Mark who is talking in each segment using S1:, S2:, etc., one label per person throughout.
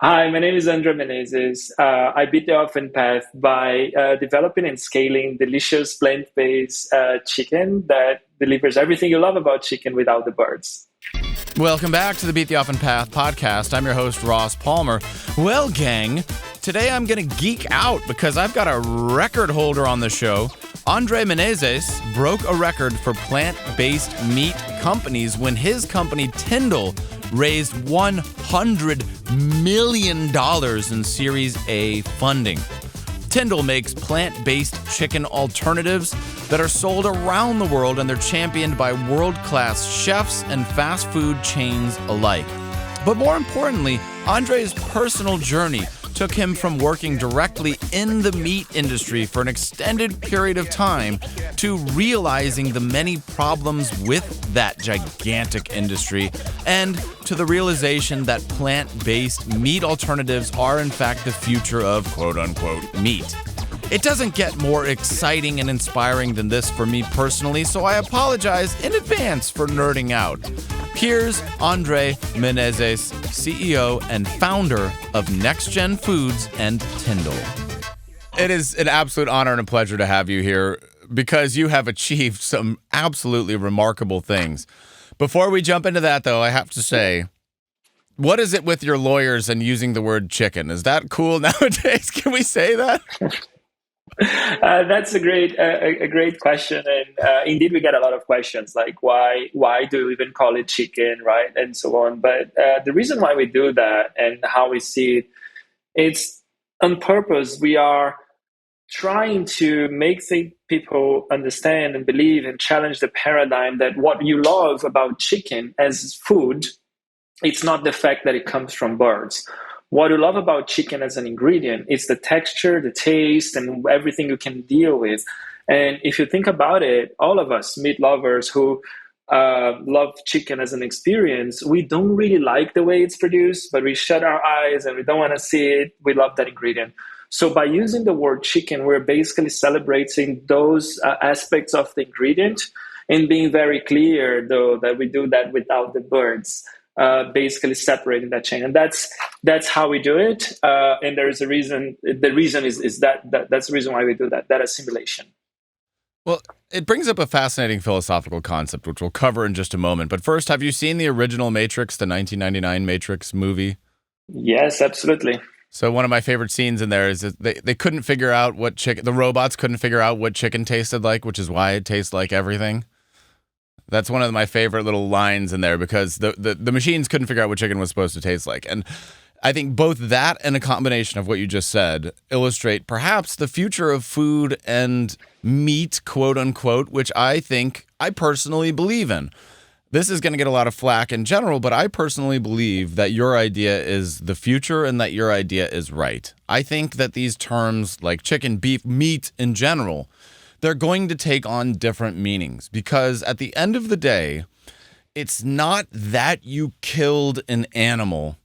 S1: Hi, my name is Menezes. I beat the often path by developing and scaling delicious plant-based chicken that delivers everything you love about chicken without the birds.
S2: Welcome back to the Beat the Offen Path podcast. I'm your host, Ross Palmer. Well, gang, today I'm going to geek out because I've got a record holder on the show. Andre Menezes broke a record for plant-based meat companies when his company, TiNDLE, raised $100 million in Series A funding. TiNDLE makes plant-based chicken alternatives that are sold around the world, and they're championed by world-class chefs and fast food chains alike. But more importantly, Andre's personal journey took him from working directly in the meat industry for an extended period of time to realizing the many problems with that gigantic industry, and to the realization that plant-based meat alternatives are in fact the future of quote-unquote meat. It doesn't get more exciting and inspiring than this for me personally, so I apologize in advance for nerding out. Here's Andre Menezes, CEO and founder of Next Gen Foods and TiNDLE. It is an absolute honor and a pleasure to have you here because you have achieved some absolutely remarkable things. Before we jump into that, though, I have to say, what is it with your lawyers and using the word chicken? Is that cool nowadays? Can we say that?
S1: That's a great question, and indeed we get a lot of questions like why do we even call it chicken, right, and so on. But the reason why we do that and how we see it, it's on purpose. We are trying to make the people understand and believe and challenge the paradigm that what you love about chicken as food, it's not the fact that it comes from birds. What you love about chicken as an ingredient is the texture, the taste, and everything you can deal with. And if you think about it, all of us meat lovers who love chicken as an experience, we don't really like the way it's produced, but we shut our eyes and we don't want to see it. We love that ingredient. So by using the word chicken, we're basically celebrating those aspects of the ingredient and being very clear, though, that we do that without the birds. Basically separating that chain, and that's how we do it. And there is a reason. The reason is that's the reason why we do that. That assimilation.
S2: Well, it brings up a fascinating philosophical concept, which we'll cover in just a moment. But first, have you seen the original Matrix, the 1999 Matrix movie?
S1: Yes, absolutely.
S2: So one of my favorite scenes in there is that they couldn't figure out what chicken, the robots couldn't figure out what chicken tasted like, which is why it tastes like everything. That's one of my favorite little lines in there because the machines couldn't figure out what chicken was supposed to taste like. And I think both that and a combination of what you just said illustrate perhaps the future of food and meat, quote unquote, which I think I personally believe in. This is going to get a lot of flack in general, but I personally believe that your idea is the future and that your idea is right. I think that these terms like chicken, beef, meat in general, they're going to take on different meanings because at the end of the day, it's not that you killed an animal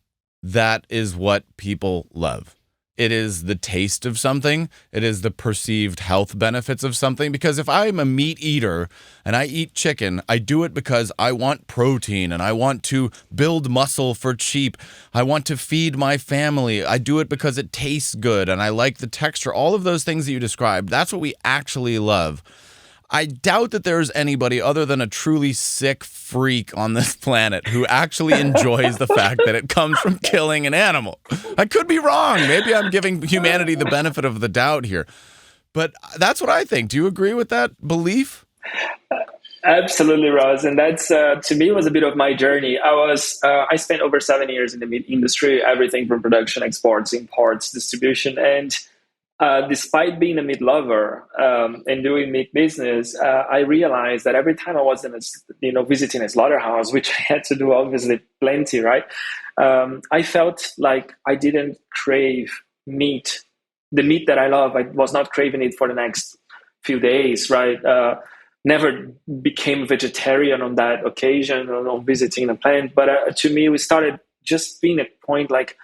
S2: that is what people love. It is the taste of something. It is the perceived health benefits of something. Because if I'm a meat eater and I eat chicken, I do it because I want protein and I want to build muscle for cheap. I want to feed my family. I do it because it tastes good and I like the texture. All of those things that you described, that's what we actually love. I doubt that there's anybody other than a truly sick freak on this planet who actually enjoys the fact that it comes from killing an animal. I could be wrong. Maybe I'm giving humanity the benefit of the doubt here. But that's what I think. Do you agree with that belief?
S1: Absolutely, Ross, and that's to me was a bit of my journey. I spent over 7 years in the meat industry, everything from production, exports, imports, distribution, and despite being a meat lover and doing meat business, I realized that every time I was in visiting a slaughterhouse, which I had to do obviously plenty, right? I felt like I didn't crave meat, the meat that I love. I was not craving it for the next few days, right? Never became vegetarian on that occasion on visiting a plant, but to me, we started just being a point like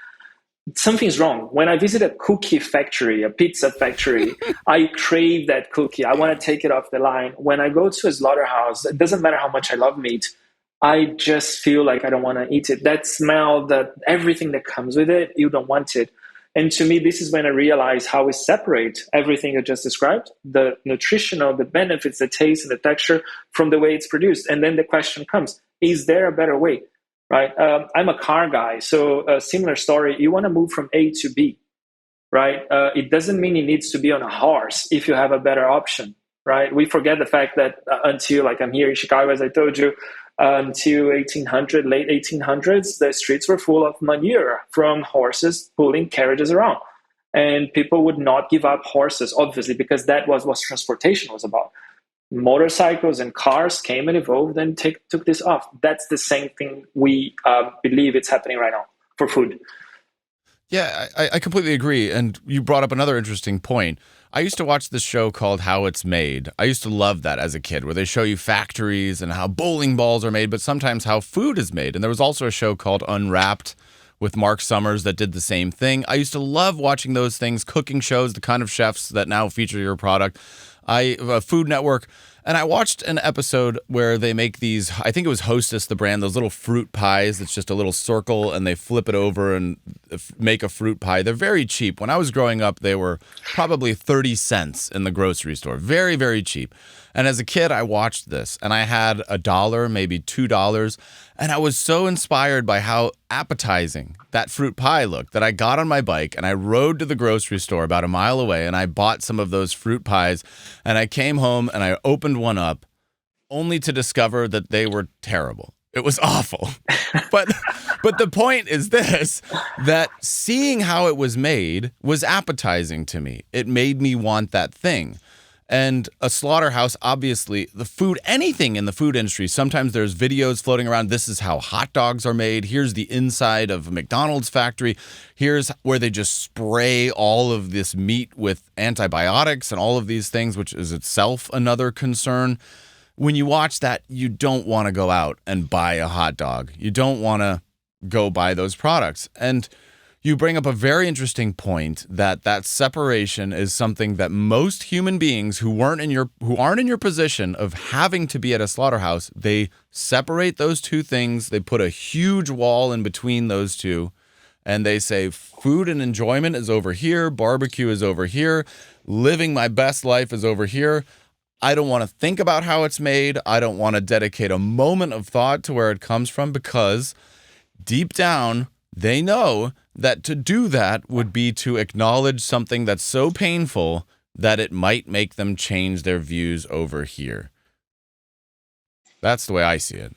S1: something's wrong. When I visit a cookie factory, a pizza factory, I crave that cookie. I want to take it off the line. When I go to a slaughterhouse, it doesn't matter how much I love meat. I just feel like I don't want to eat it. That smell, that everything that comes with it, you don't want it. And to me, this is when I realize how we separate everything you just described, the nutritional, the benefits, the taste, and the texture from the way it's produced. And then the question comes, is there a better way? Right? I'm a car guy. So a similar story, you want to move from A to B, right? It doesn't mean it needs to be on a horse if you have a better option, right? We forget the fact that until, like, I'm here in Chicago, as I told you, until 1800, late 1800s, the streets were full of manure from horses pulling carriages around. And people would not give up horses, obviously, because that was what transportation was about. Motorcycles and cars came and evolved and took this off. That's the same thing we believe it's happening right now for food.
S2: Yeah, I completely agree. And you brought up another interesting point. I used to watch this show called How It's Made. I used to love that as a kid, where they show you factories and how bowling balls are made, but sometimes how food is made. And there was also a show called Unwrapped with Mark Summers that did the same thing. I used to love watching those things, cooking shows, the kind of chefs that now feature your product. Food Network. And I watched an episode where they make these, I think it was Hostess, the brand, those little fruit pies. It's just a little circle and they flip it over and make a fruit pie. They're very cheap. When I was growing up, they were probably 30 cents in the grocery store. Very, very cheap. And as a kid, I watched this and I had $1, maybe $2. And I was so inspired by how appetizing that fruit pie looked that I got on my bike and I rode to the grocery store about a mile away and I bought some of those fruit pies and I came home and I opened one up only to discover that they were terrible. It was awful. But the point is this, that seeing how it was made was appetizing to me. It made me want that thing. And a slaughterhouse, obviously, the food, anything in the food industry, sometimes there's videos floating around. This is how hot dogs are made. Here's the inside of a McDonald's factory. Here's where they just spray all of this meat with antibiotics and all of these things, which is itself another concern. When you watch that, you don't want to go out and buy a hot dog. You don't want to go buy those products. And you bring up a very interesting point that separation is something that most human beings who aren't in your position of having to be at a slaughterhouse, they separate those two things. They put a huge wall in between those two, and they say food and enjoyment is over here, barbecue is over here, living my best life is over here. I don't want to think about how it's made. I don't want to dedicate a moment of thought to where it comes from, because deep down, they know that to do that would be to acknowledge something that's so painful that it might make them change their views over here. That's the way I see it.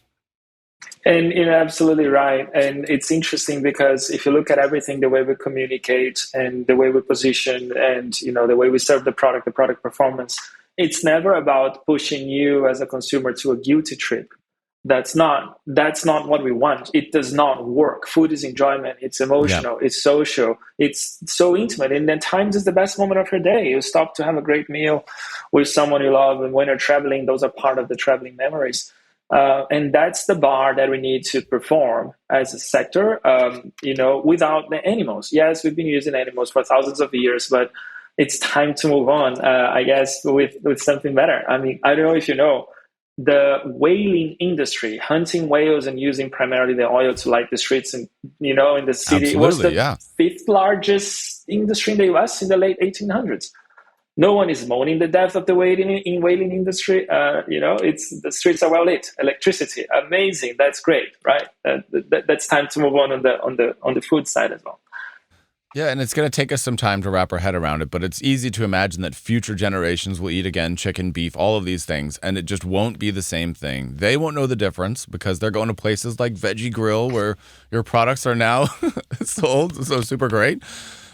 S1: And you're absolutely right. And it's interesting because if you look at everything, the way we communicate and the way we position and, the way we serve the product performance, it's never about pushing you as a consumer to a guilty trip. That's not what we want. It does not work. Food is enjoyment. It's emotional. Yeah. It's social. It's so intimate. And then times is the best moment of your day. You stop to have a great meal with someone you love. And when you're traveling, those are part of the traveling memories. And that's the bar that we need to perform as a sector, without the animals. Yes, we've been using animals for thousands of years, but it's time to move on, I guess, with something better. I mean, I don't know if you know, the whaling industry, hunting whales and using primarily the oil to light the streets in the city, was the fifth largest industry in the US in the late 1800s. No one is mourning the death of the whaling industry. It's the streets are well lit, electricity, amazing. That's great, right? That's time to move on the food side as well.
S2: Yeah, and it's going to take us some time to wrap our head around it, but it's easy to imagine that future generations will eat again chicken, beef, all of these things, and it just won't be the same thing. They won't know the difference because they're going to places like Veggie Grill where your products are now sold, so super great.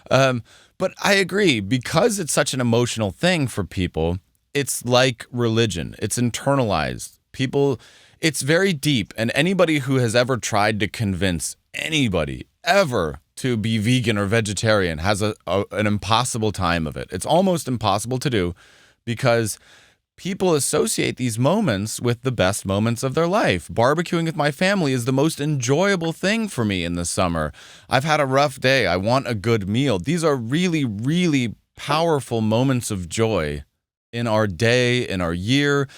S2: But I agree, because it's such an emotional thing for people, it's like religion. It's internalized. People, it's very deep, and anybody who has ever tried to convince anybody ever to be vegan or vegetarian has an impossible time of it. It's almost impossible to do because people associate these moments with the best moments of their life. Barbecuing with my family is the most enjoyable thing for me in the summer. I've had a rough day. I want a good meal. These are really, really powerful moments of joy in our day, in our year.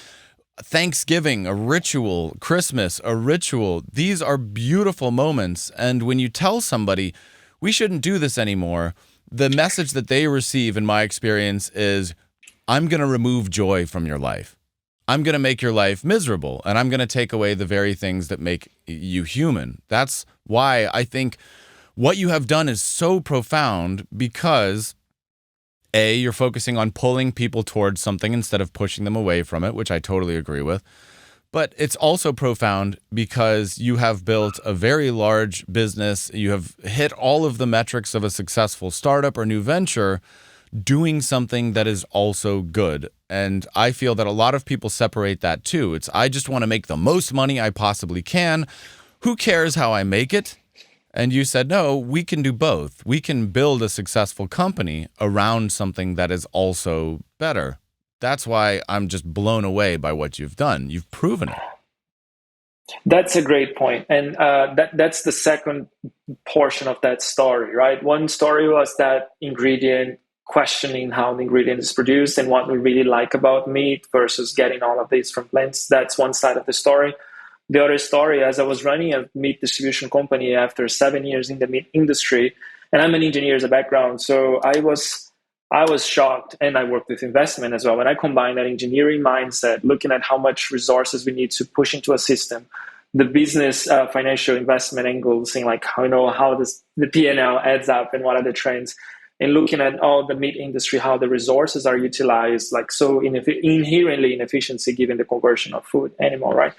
S2: Thanksgiving, a ritual, Christmas, a ritual. These are beautiful moments. And when you tell somebody, we shouldn't do this anymore, the message that they receive, in my experience, is, I'm going to remove joy from your life. I'm going to make your life miserable, and I'm going to take away the very things that make you human. That's why I think what you have done is so profound, because A, you're focusing on pulling people towards something instead of pushing them away from it, which I totally agree with. But it's also profound because you have built a very large business. You have hit all of the metrics of a successful startup or new venture, doing something that is also good. And I feel that a lot of people separate that too. It's, I just want to make the most money I possibly can. Who cares how I make it? And you said, no, we can do both. We can build a successful company around something that is also better. That's why I'm just blown away by what you've done. You've proven it.
S1: That's a great point. And that's the second portion of that story, right? One story was that ingredient, questioning how the ingredient is produced and what we really like about meat versus getting all of these from plants. That's one side of the story. The other story, as I was running a meat distribution company after 7 years in the meat industry, and I'm an engineer as a background, so I was shocked, and I worked with investment as well. When I combined that engineering mindset, looking at how much resources we need to push into a system, the business financial investment angle, saying like, how does the P&L adds up and what are the trends, and looking at all the meat industry, how the resources are utilized, like so inherently inefficiency given the conversion of food animal, right?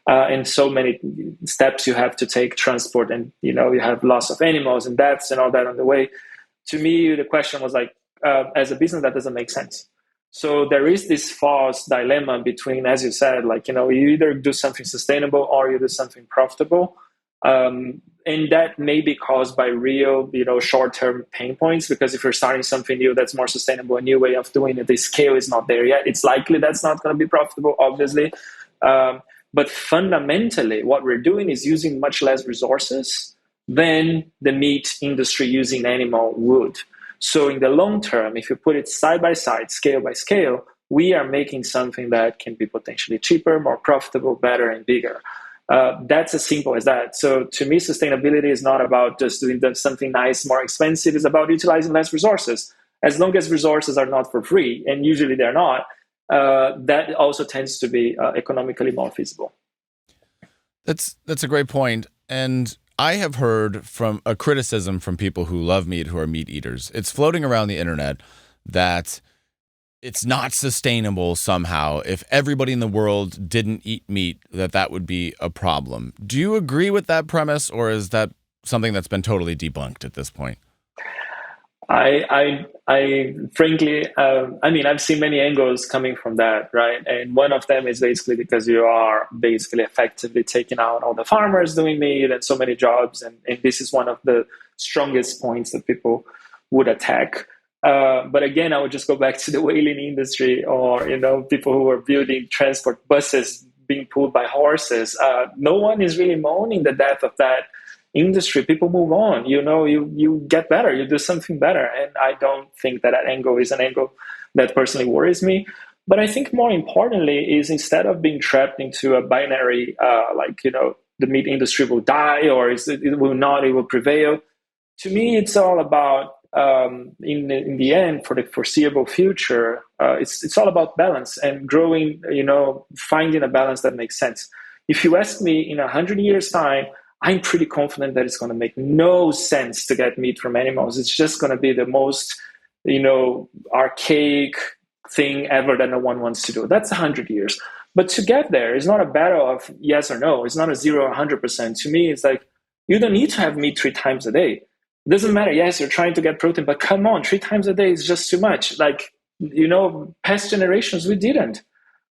S1: And so many steps you have to take, transport, and you have loss of animals and deaths and all that on the way. To me, the question was like, as a business, that doesn't make sense. So there is this false dilemma between, as you said, like you either do something sustainable or you do something profitable, and that may be caused by real, short-term pain points. Because if you're starting something new that's more sustainable, a new way of doing it, the scale is not there yet. It's likely that's not going to be profitable, obviously. But fundamentally, what we're doing is using much less resources than the meat industry using animal would. So in the long term, if you put it side by side, scale by scale, we are making something that can be potentially cheaper, more profitable, better, and bigger. That's as simple as that. So to me, sustainability is not about just doing something nice, more expensive. It's about utilizing less resources. As long as resources are not for free, and usually they're not, that also tends to be economically more feasible.
S2: That's a great point. And I have heard from a criticism from people who love meat, who are meat eaters. It's floating around the internet that it's not sustainable somehow. If everybody in the world didn't eat meat, that would be a problem. Do you agree with that premise, or is that something that's been totally debunked at this point?
S1: I frankly, I've seen many angles coming from that, right? And one of them is basically because you are basically effectively taking out all the farmers doing meat and so many jobs. And this is one of the strongest points that people would attack. But again, I would just go back to the whaling industry, or, people who are building transport buses being pulled by horses. No one is really mourning the death of that industry. People move on, you get better, you do something better. And I don't think that angle is an angle that personally worries me. But I think more importantly is, instead of being trapped into a binary, the meat industry will die or it will not, it will prevail. To me, it's all about, in the end, for the foreseeable future, it's all about balance and growing, finding a balance that makes sense. If you ask me in 100 years' time, I'm pretty confident that it's going to make no sense to get meat from animals. It's just going to be the most, archaic thing ever that no one wants to do. That's 100 years. But to get there is not a battle of yes or no. It's not a 0 or 100%. To me, it's like, you don't need to have meat 3 times a day. It doesn't matter. Yes, you're trying to get protein, but come on, 3 times a day is just too much. Like, past generations, we didn't,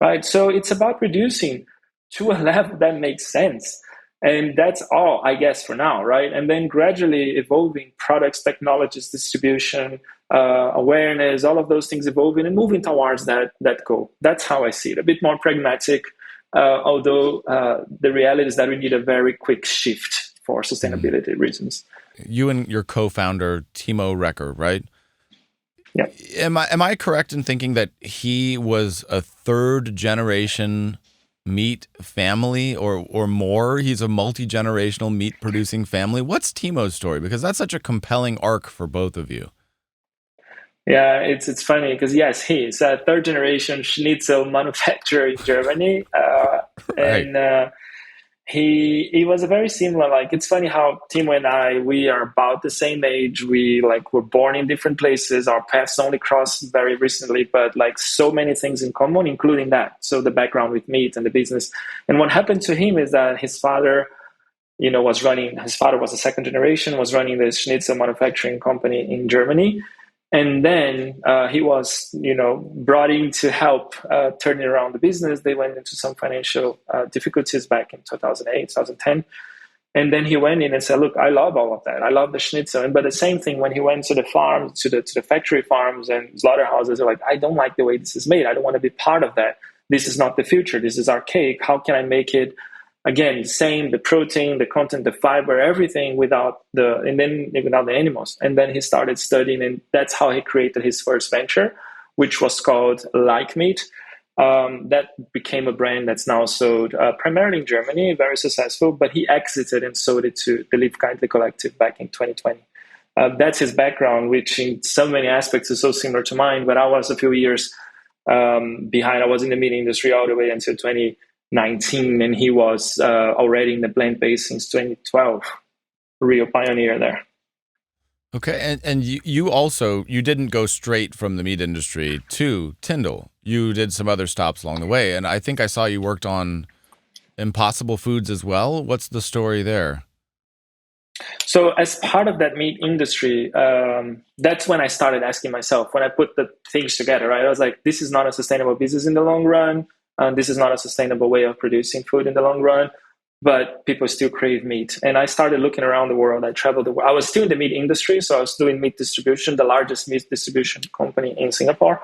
S1: right? So it's about reducing to a level that makes sense. And that's all, I guess, for now, right? And then gradually evolving products, technologies, distribution, awareness, all of those things evolving and moving towards that goal. That's how I see it. A bit more pragmatic, although the reality is that we need a very quick shift for sustainability reasons.
S2: You and your co-founder, Timo Recker, right?
S1: Yeah.
S2: Am I correct in thinking that he was a 3rd generation meat family or more. He's a multi-generational meat producing family. What's Timo's story? Because that's such a compelling arc for both of you.
S1: Yeah, it's funny because yes, he's a third generation Schnitzel manufacturer in Germany,
S2: Right.
S1: and he was a very similar. Like it's funny how Timo and I we are about the same age. We like were born in different places. Our paths only crossed very recently, but like so many things in common, including that. So the background with meat and the business. And what happened to him is that his father was running, his father was a second generation, was running this Schnitzel manufacturing company in Germany. And then he was, brought in to help turning around the business. They went into some financial difficulties back in 2008, 2010. And then he went in and said, look, I love all of that. I love the schnitzel. But the same thing when he went to the farms, to the factory farms and slaughterhouses, they're like, I don't like the way this is made. I don't want to be part of that. This is not the future. This is archaic. How can I make it again, same, the protein, the content, the fiber, everything without the animals. And then he started studying, and that's how he created his first venture, which was called Like Meat. That became a brand that's now sold primarily in Germany, very successful, but he exited and sold it to the Live Kindly Collective back in 2020. That's his background, which in so many aspects is so similar to mine, but I was a few years behind. I was in the meat industry all the way until 2019, and he was already in the plant-based since 2012. Real pioneer there.
S2: Okay, and you didn't go straight from the meat industry to TiNDLE. You did some other stops along the way, and I think I saw you worked on Impossible Foods as well. What's the story there?
S1: So as part of that meat industry, that's when I started asking myself, when I put the things together, right? I was like, this is not a sustainable business in the long run. This is not a sustainable way of producing food in the long run, but people still crave meat. And I started looking around the world. I traveled the world. I was still in the meat industry, so I was doing meat distribution, the largest meat distribution company in Singapore.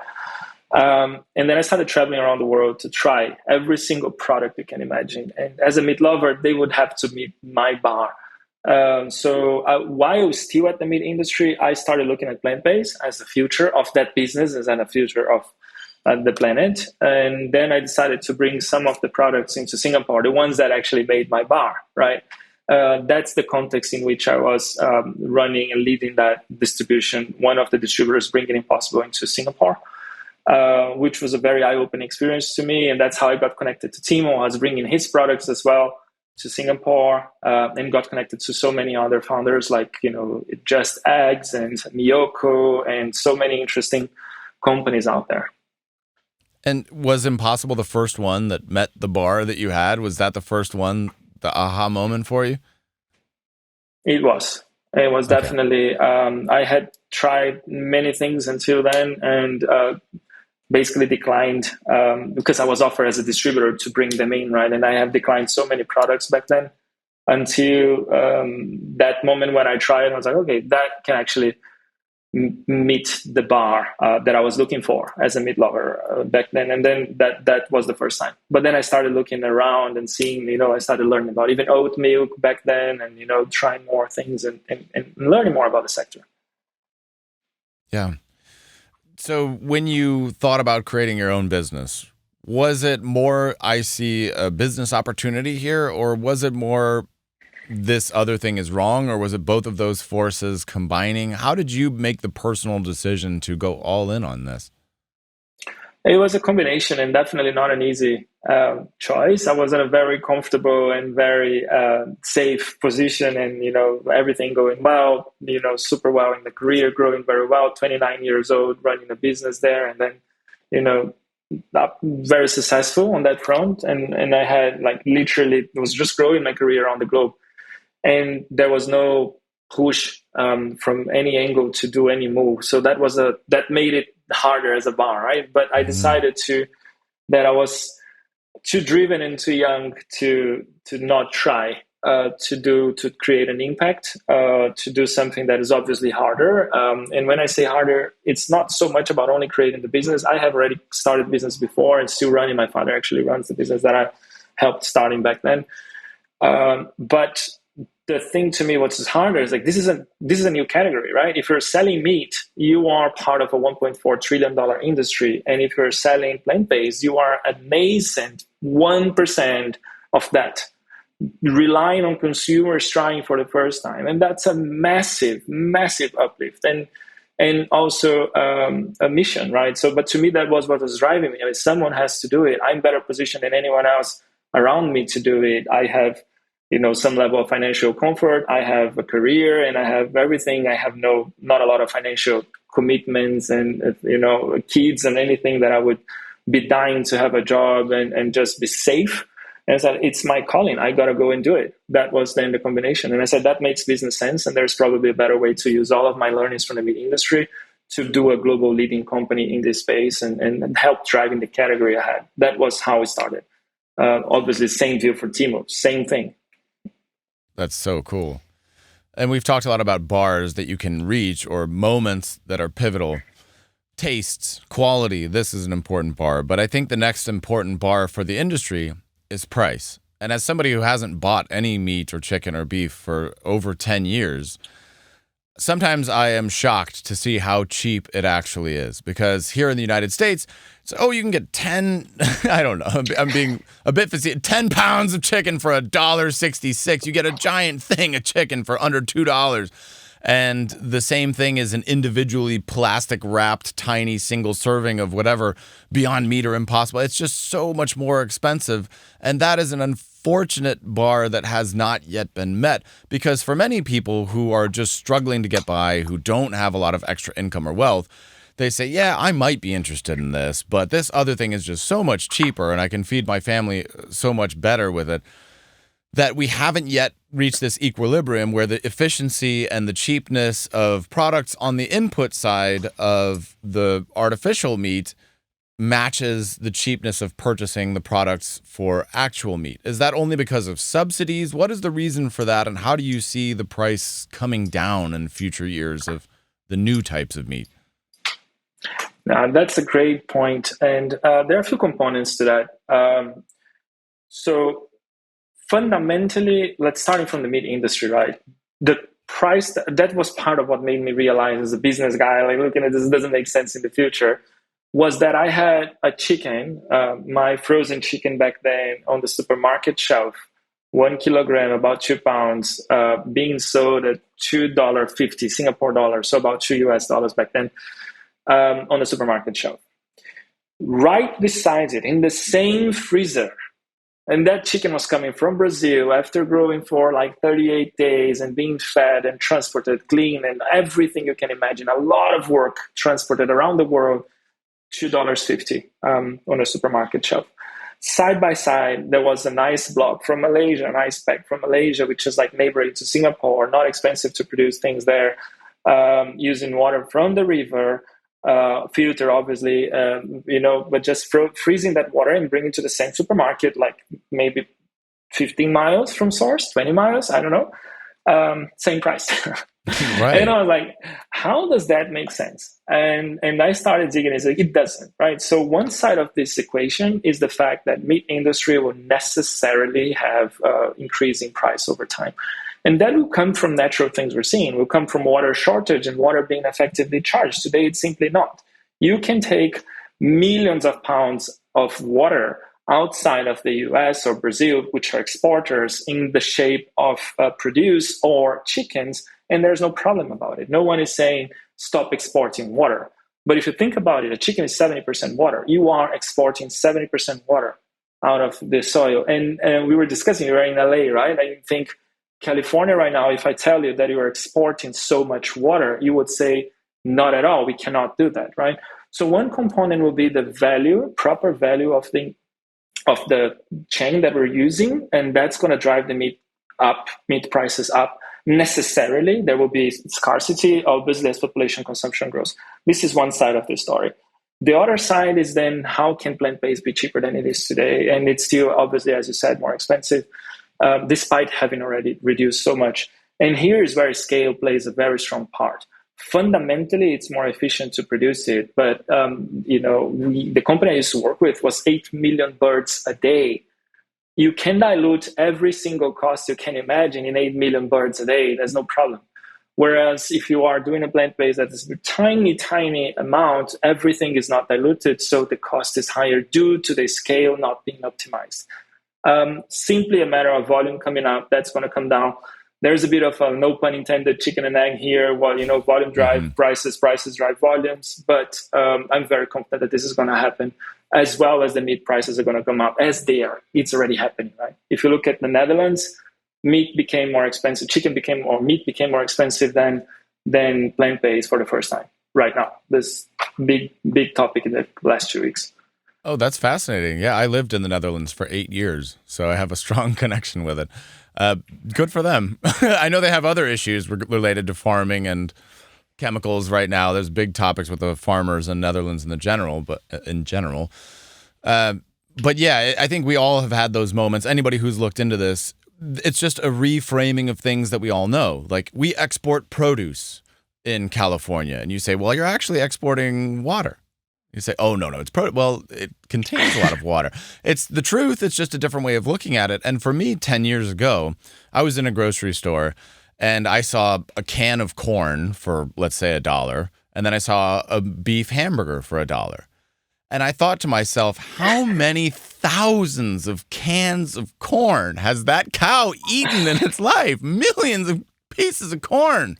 S1: And then I started traveling around the world to try every single product you can imagine. And as a meat lover, they would have to meet my bar. So while I was still at the meat industry, I started looking at plant-based as the future of that business and the future of the planet. And then I decided to bring some of the products into Singapore, the ones that actually made my bar, right? That's the context in which I was running and leading that distribution, one of the distributors bringing Impossible into Singapore, which was a very eye-opening experience to me. And that's how I got connected to Timo. I was bringing his products as well to Singapore, and got connected to so many other founders like, Just Eggs and Miyoko and so many interesting companies out there.
S2: And was Impossible the first one that met the bar that you had? Was that the first one, the aha moment for you?
S1: It was. It was definitely. I had tried many things until then, and basically declined because I was offered as a distributor to bring them in, right? And I have declined so many products back then until that moment when I tried. I was like, okay, that can actually meet the bar that I was looking for as a meat lover back then. And then that was the first time. But then I started looking around and seeing, I started learning about even oat milk back then and, trying more things and learning more about the sector.
S2: Yeah. So when you thought about creating your own business, was it more, I see a business opportunity here, or was it more this other thing is wrong, or was it both of those forces combining? How did you make the personal decision to go all in on this?
S1: It was a combination and definitely not an easy choice. I was in a very comfortable and very safe position and, everything going well, super well in the career, growing very well, 29 years old, running a business there. And then, very successful on that front. And I had literally was just growing my career around the globe. And there was no push from any angle to do any move. So that made it harder as a bar, right? But I decided that I was too driven and too young to not try to create an impact, to do something that is obviously harder. And when I say harder, it's not so much about only creating the business. I have already started business before and still running. My father actually runs the business that I helped starting back then. But the thing to me, what's harder is like, this is a new category, right? If you're selling meat, you are part of a $1.4 trillion industry. And if you're selling plant-based, you are a nascent 1% of that, relying on consumers trying for the first time. And that's a massive, massive uplift. And also a mission, right? So, but to me, that was what was driving me. I mean, someone has to do it. I'm better positioned than anyone else around me to do it. I have, some level of financial comfort. I have a career and I have everything. I have not a lot of financial commitments and, kids and anything that I would be dying to have a job and just be safe. And I said, it's my calling. I got to go and do it. That was then the combination. And I said, that makes business sense. And there's probably a better way to use all of my learnings from the meat industry to do a global leading company in this space and help driving the category ahead. That was how it started. Obviously, same view for TiNDLE, same thing.
S2: That's so cool. And we've talked a lot about bars that you can reach or moments that are pivotal. Tastes, quality, this is an important bar. But I think the next important bar for the industry is price. And as somebody who hasn't bought any meat or chicken or beef for over 10 years, sometimes I am shocked to see how cheap it actually is. Because here in the United States, it's, you can get 10, I don't know, I'm being a bit facetious, 10 pounds of chicken for $1.66. You get a giant thing of chicken for under $2. And the same thing is an individually plastic wrapped tiny single serving of whatever Beyond Meat or Impossible. It's just so much more expensive. And that is an unfortunate bar that has not yet been met, because for many people who are just struggling to get by, who don't have a lot of extra income or wealth, they say, yeah, I might be interested in this, but this other thing is just so much cheaper and I can feed my family so much better with it, that we haven't yet reached this equilibrium where the efficiency and the cheapness of products on the input side of the artificial meat matches the cheapness of purchasing the products for actual meat. Is that only because of subsidies? What is the reason for that, and how do you see the price coming down in future years of the new types of meat?
S1: That's a great point. And there are a few components to that. So fundamentally, let's start from the meat industry, right? The price, that was part of what made me realize as a business guy, like looking at this doesn't make sense in the future, was that I had a chicken, my frozen chicken back then on the supermarket shelf, 1 kilogram, about 2 pounds, being sold at $2.50 Singapore dollars, so about $2 back then, on the supermarket shelf. Right beside it, in the same freezer, and that chicken was coming from Brazil after growing for like 38 days and being fed and transported clean and everything you can imagine, a lot of work transported around the world, $2.50 on a supermarket shelf. Side by side, there was a nice block from Malaysia, an ice pack from Malaysia, which is like neighboring to Singapore, not expensive to produce things there, using water from the river, filter, obviously, but just freezing that water and bringing to the same supermarket, like maybe 15 miles from source, 20 miles, I don't know, same price. Right. And I was like, how does that make sense? And I started digging, it's like, it doesn't, right? So one side of this equation is the fact that meat industry will necessarily have increasing price over time. And that will come from natural things we're seeing. It will come from water shortage and water being effectively charged. Today, it's simply not. You can take millions of pounds of water outside of the US or Brazil, which are exporters, in the shape of produce or chickens, and there's no problem about it. No one is saying stop exporting water. But if you think about it, a chicken is 70% water. You are exporting 70% water out of the soil. And we were discussing, you were in LA, right? I think California right now, if I tell you that you are exporting so much water, you would say, not at all, we cannot do that, right? So one component will be the value, proper value of the chain that we're using, and that's going to drive the meat prices up. Necessarily, there will be scarcity, obviously, as population consumption grows. This is one side of the story. The other side is then, how can plant-based be cheaper than it is today? And it's still, obviously, as you said, more expensive, despite having already reduced so much. And here is where scale plays a very strong part. Fundamentally, it's more efficient to produce it. But, the company I used to work with was 8 million birds a day. you can dilute every single cost you can imagine in 8 million birds a day. There's no problem. Whereas if you are doing a plant-based that is a tiny, tiny amount, everything is not diluted, so the cost is higher due to the scale not being optimized. Simply a matter of volume coming up, that's going to come down. There's a bit of a, no pun intended, chicken and egg here. Well, volume drive prices, prices drive volumes, but I'm very confident that this is going to happen, as well as the meat prices are going to come up, as they are. It's already happening, right? If you look at the Netherlands, meat became more expensive, meat became more expensive than plant-based for the first time right now. This big topic in the last 2 weeks.
S2: Oh, that's fascinating. Yeah, I lived in the Netherlands for 8 years, so I have a strong connection with it. Good for them. I know they have other issues related to farming and chemicals right now. There's big topics with the farmers in Netherlands in general. But yeah, I think we all have had those moments. Anybody who's looked into this, it's just a reframing of things that we all know. Like, we export produce in California, and you say, well, you're actually exporting water. You say, oh, no, it's well, it contains a lot of water. It's the truth. It's just a different way of looking at it. And for me, 10 years ago, I was in a grocery store and I saw a can of corn for, let's say, $1. And then I saw a beef hamburger for $1. And I thought to myself, how many thousands of cans of corn has that cow eaten in its life? Millions of pieces of corn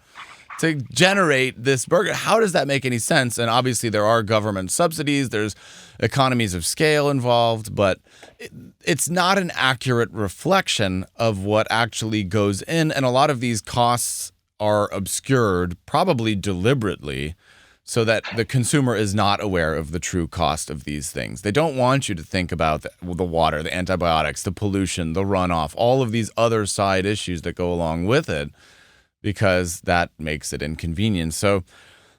S2: to generate this burger. How does that make any sense? And obviously there are government subsidies, there's economies of scale involved, but it's not an accurate reflection of what actually goes in. And a lot of these costs are obscured, probably deliberately, so that the consumer is not aware of the true cost of these things. They don't want you to think about the water, the antibiotics, the pollution, the runoff, all of these other side issues that go along with it, because that makes it inconvenient. So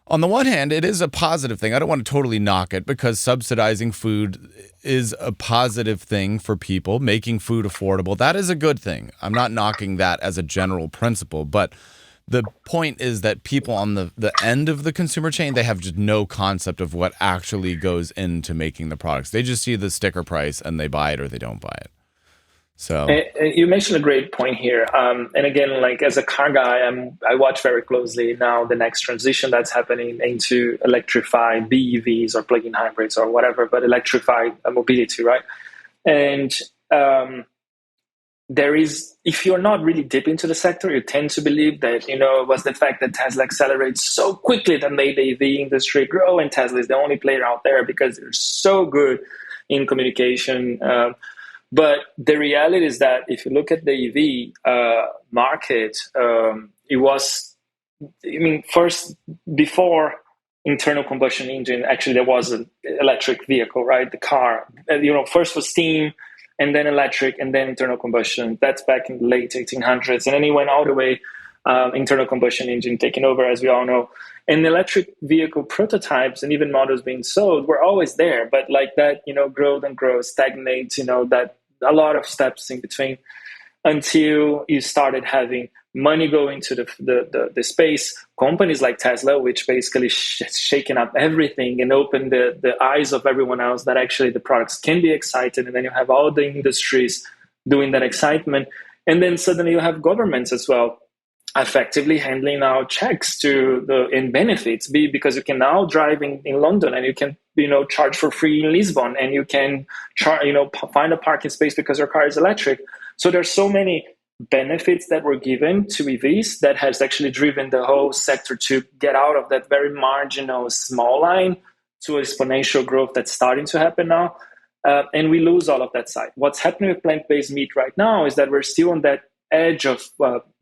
S2: on the one hand, it is a positive thing. I don't want to totally knock it, because subsidizing food is a positive thing for people, making food affordable. That is a good thing. I'm not knocking that as a general principle, but the point is that people on the end of the consumer chain, they have just no concept of what actually goes into making the products. They just see the sticker price and they buy it or they don't buy it. So
S1: you mentioned a great point here. And again, like, as a car guy, I watch very closely now the next transition that's happening into electrified BEVs or plug-in hybrids or whatever, but electrified mobility, right? And there is, if you're not really deep into the sector, you tend to believe that, it was the fact that Tesla accelerates so quickly that made the EV industry grow, and Tesla is the only player out there because they're so good in communication. But the reality is that if you look at the EV market, it was, first, before internal combustion engine, actually there was an electric vehicle, right? The car, first was steam, and then electric, and then internal combustion. That's back in the late 1800s. And then it went all the way, internal combustion engine taking over, as we all know. And electric vehicle prototypes and even models being sold were always there. But like that, growth and growth, stagnate, that a lot of steps in between, until you started having money going to the space. Companies like Tesla, which basically shaken up everything and opened the eyes of everyone else that actually the products can be excited. And then you have all the industries doing that excitement. And then suddenly you have governments as well, effectively handling out checks to in benefits, because you can now drive in London and you can charge for free in Lisbon, and you can find a parking space because your car is electric. So there's so many benefits that were given to EVs that has actually driven the whole sector to get out of that very marginal small line to exponential growth that's starting to happen now. And we lose all of that side. What's happening with plant-based meat right now is that we're still on that edge of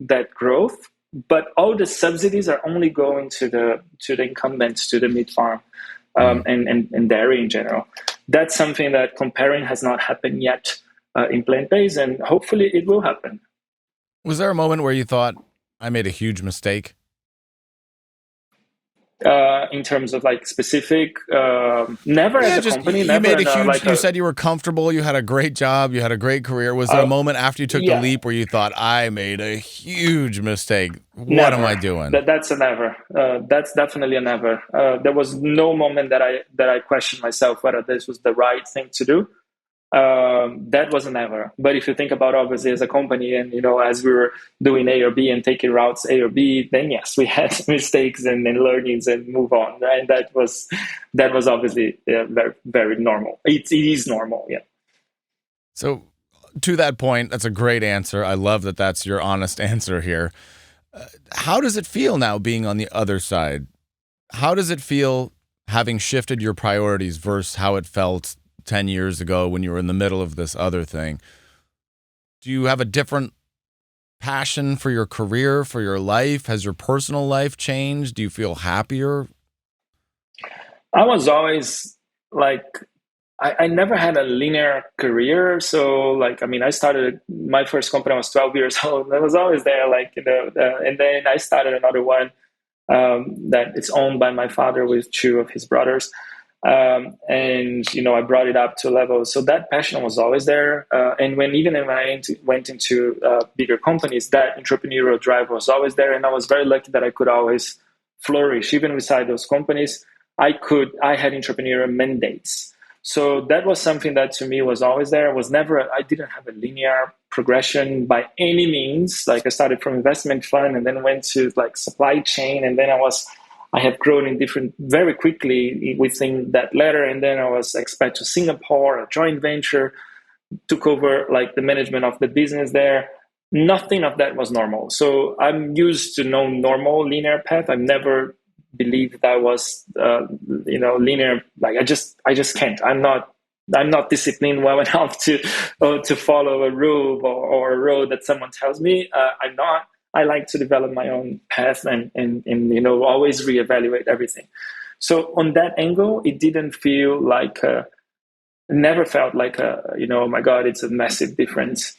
S1: that growth, but all the subsidies are only going to the incumbents, to the meat farm, and dairy in general. That's something that comparing has not happened yet in plant-based, and hopefully it will happen.
S2: Was there a moment where you thought, I made a huge mistake?
S1: In terms of like specific, never as a company.
S2: You made a huge. You said you were comfortable. You had a great job. You had a great career. Was there a moment after you took the leap where you thought, I made a huge mistake? What am I doing?
S1: That's a never. That's definitely a never. There was no moment that I questioned myself whether this was the right thing to do. That wasn't ever. But if you think about obviously as a company, and as we were doing A or B and taking routes A or B, then yes, we had mistakes and learnings and move on. Right? That was obviously very very normal. It is normal. Yeah.
S2: So, to that point, that's a great answer. I love that that's your honest answer here. How does it feel now being on the other side? How does it feel having shifted your priorities versus how it felt 10 years ago when you were in the middle of this other thing? Do you have a different passion for your career, for your life? Has your personal life changed? Do you feel happier?
S1: I was always like, I never had a linear career. So, like, I mean, I started my first company, I was 12 years old. I was always there, like, and then I started another one that it's owned by my father with two of his brothers. And, I brought it up to a level. So that passion was always there. And even when I went into bigger companies, that entrepreneurial drive was always there. And I was very lucky that I could always flourish, even inside those companies. I had entrepreneurial mandates. So that was something that to me was always there. I didn't have a linear progression by any means. Like I started from investment fund and then went to like supply chain. And then I have grown in different very quickly within that ladder. And then I was expat to Singapore, a joint venture, took over like the management of the business there. Nothing of that was normal. So I'm used to no normal linear path. I've never believed that was linear. Like I just can't. I'm not disciplined well enough to follow a rule or a road that someone tells me. I'm not. I like to develop my own path and always reevaluate everything. So on that angle, it didn't feel like never felt like oh my God, it's a massive difference.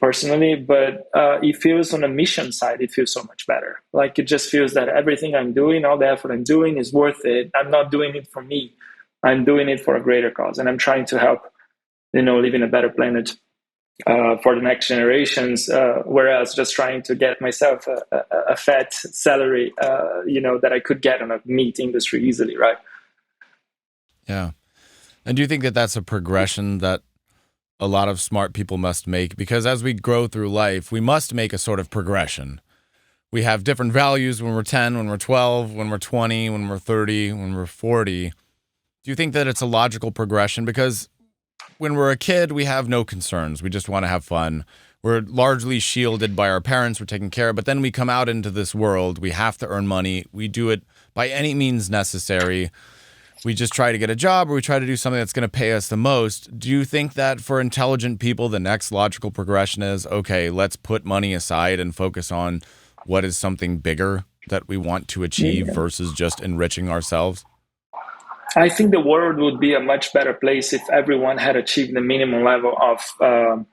S1: Personally, but it feels on a mission side, it feels so much better. Like it just feels that everything I'm doing, all the effort I'm doing is worth it. I'm not doing it for me. I'm doing it for a greater cause. And I'm trying to help, live in a better planet for the next generations, whereas just trying to get myself a fat salary, that I could get on a meat industry easily, right?
S2: Yeah. And do you think that that's a progression that a lot of smart people must make? Because as we grow through life, we must make a sort of progression. We have different values when we're 10, when we're 12, when we're 20, when we're 30, when we're 40. Do you think that it's a logical progression? Because when we're a kid, we have no concerns. We just want to have fun. We're largely shielded by our parents. We're taken care of. But then we come out into this world. We have to earn money. We do it by any means necessary. We just try to get a job or we try to do something that's going to pay us the most. Do you think that for intelligent people, the next logical progression is, okay, let's put money aside and focus on what is something bigger that we want to achieve versus just enriching ourselves?
S1: I think the world would be a much better place if everyone had achieved the minimum level of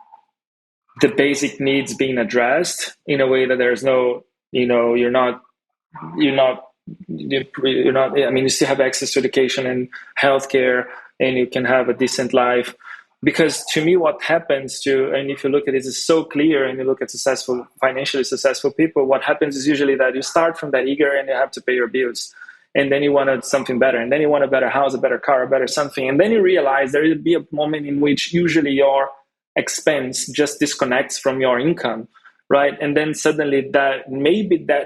S1: the basic needs being addressed in a way that there's no, you're not I mean, you still have access to education and healthcare, and you can have a decent life. Because to me, what happens and if you look at it, it's so clear, and you look at financially successful people, what happens is usually that you start from that eager and you have to pay your bills. And then you wanted something better, and then you want a better house, a better car, a better something. And then you realize there will be a moment in which usually your expense just disconnects from your income, right? And then suddenly that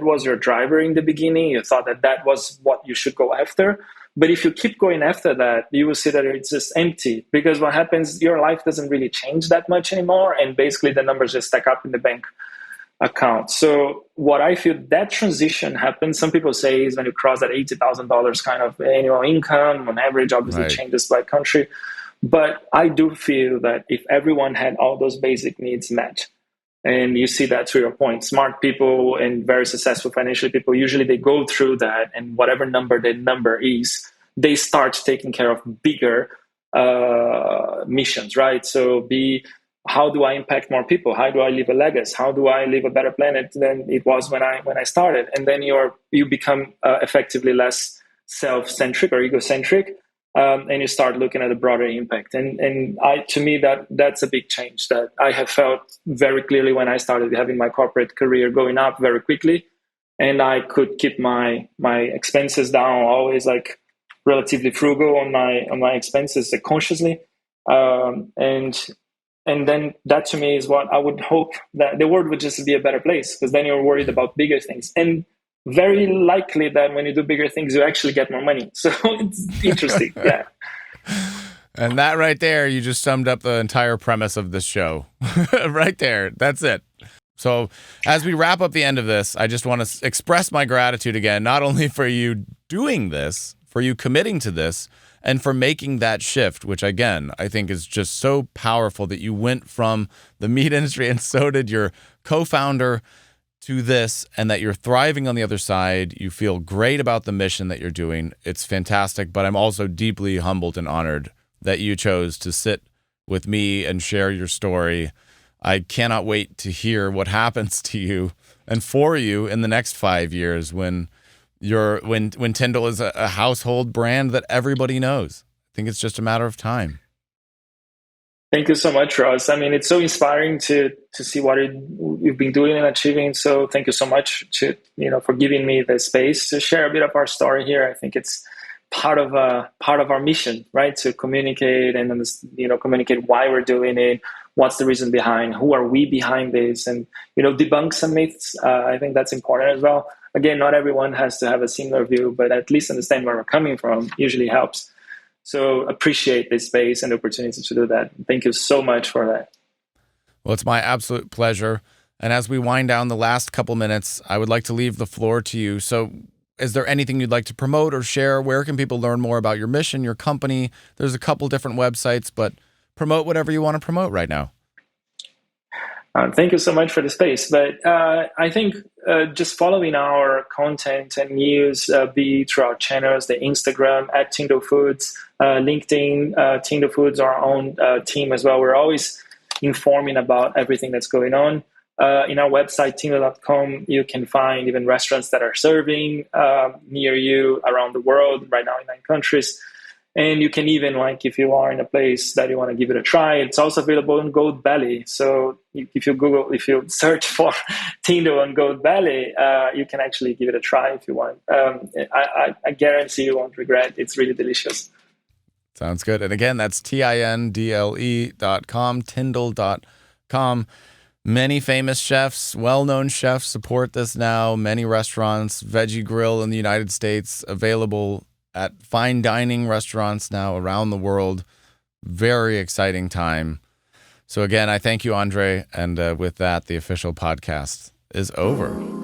S1: was your driver in the beginning. You thought that was what you should go after. But if you keep going after that, you will see that it's just empty, because what happens, your life doesn't really change that much anymore. And basically the numbers just stack up in the bank account. So what I feel that transition happens, some people say, is when you cross that $80,000 kind of annual income on average. Obviously
S2: Right.
S1: it changes by country. But I do feel that if everyone had all those basic needs met, and you see that, to your point, smart people and very successful financially people, usually they go through that, and whatever number the number is, they start taking care of bigger missions, right? So how do I impact more people? How do I leave a legacy? How do I leave a better planet than it was when I started? And then you become effectively less self-centric or egocentric, and you start looking at a broader impact. And to me, that's a big change that I have felt very clearly when I started having my corporate career going up very quickly, and I could keep my expenses down, always like relatively frugal on my expenses consciously. And then that to me is what I would hope, that the world would just be a better place, because then you're worried about bigger things. And very likely that when you do bigger things, you actually get more money. So it's interesting. Yeah.
S2: And that right there, you just summed up the entire premise of this show. Right there. That's it. So as we wrap up the end of this, I just want to express my gratitude again, not only for you doing this, for you committing to this, and for making that shift, which again, I think is just so powerful, that you went from the meat industry, and so did your co-founder, to this, and that you're thriving on the other side. You feel great about the mission that you're doing. It's fantastic, but I'm also deeply humbled and honored that you chose to sit with me and share your story. I cannot wait to hear what happens to you and for you in the next 5 years when TiNDLE is a household brand that everybody knows. I think it's just a matter of time.
S1: Thank you so much, Ross. I mean, it's so inspiring to see what you've been doing and achieving. So thank you so much for giving me the space to share a bit of our story here. I think it's part of our mission, right? To communicate and communicate why we're doing it, what's the reason behind, who are we behind this, and debunk some myths. I think that's important as well. Again, not everyone has to have a similar view, but at least understand where we're coming from usually helps. So appreciate this space and the opportunity to do that. Thank you so much for that.
S2: Well, it's my absolute pleasure. And as we wind down the last couple minutes, I would like to leave the floor to you. So is there anything you'd like to promote or share? Where can people learn more about your mission, your company? There's a couple different websites, but promote whatever you want to promote right now.
S1: Thank you so much for the space. But I think just following our content and news, be through our channels, the Instagram at TiNDLE Foods, LinkedIn, TiNDLE Foods, our own team as well. We're always informing about everything that's going on. In our website, TiNDLE.com, you can find even restaurants that are serving near you around the world, right now in 9 countries. And you can even, if you are in a place that you want to give it a try, it's also available on Goat Belly. So if you search for TiNDLE on Goat Belly, you can actually give it a try if you want. I guarantee you won't regret. It's really delicious.
S2: Sounds good. And again, that's TiNDLE.com, TiNDLE.com. Many famous chefs, well-known chefs support this now. Many restaurants, Veggie Grill in the United States, available at fine dining restaurants now around the world. Very exciting time. So again, I thank you, Andre. And with that, the official podcast is over.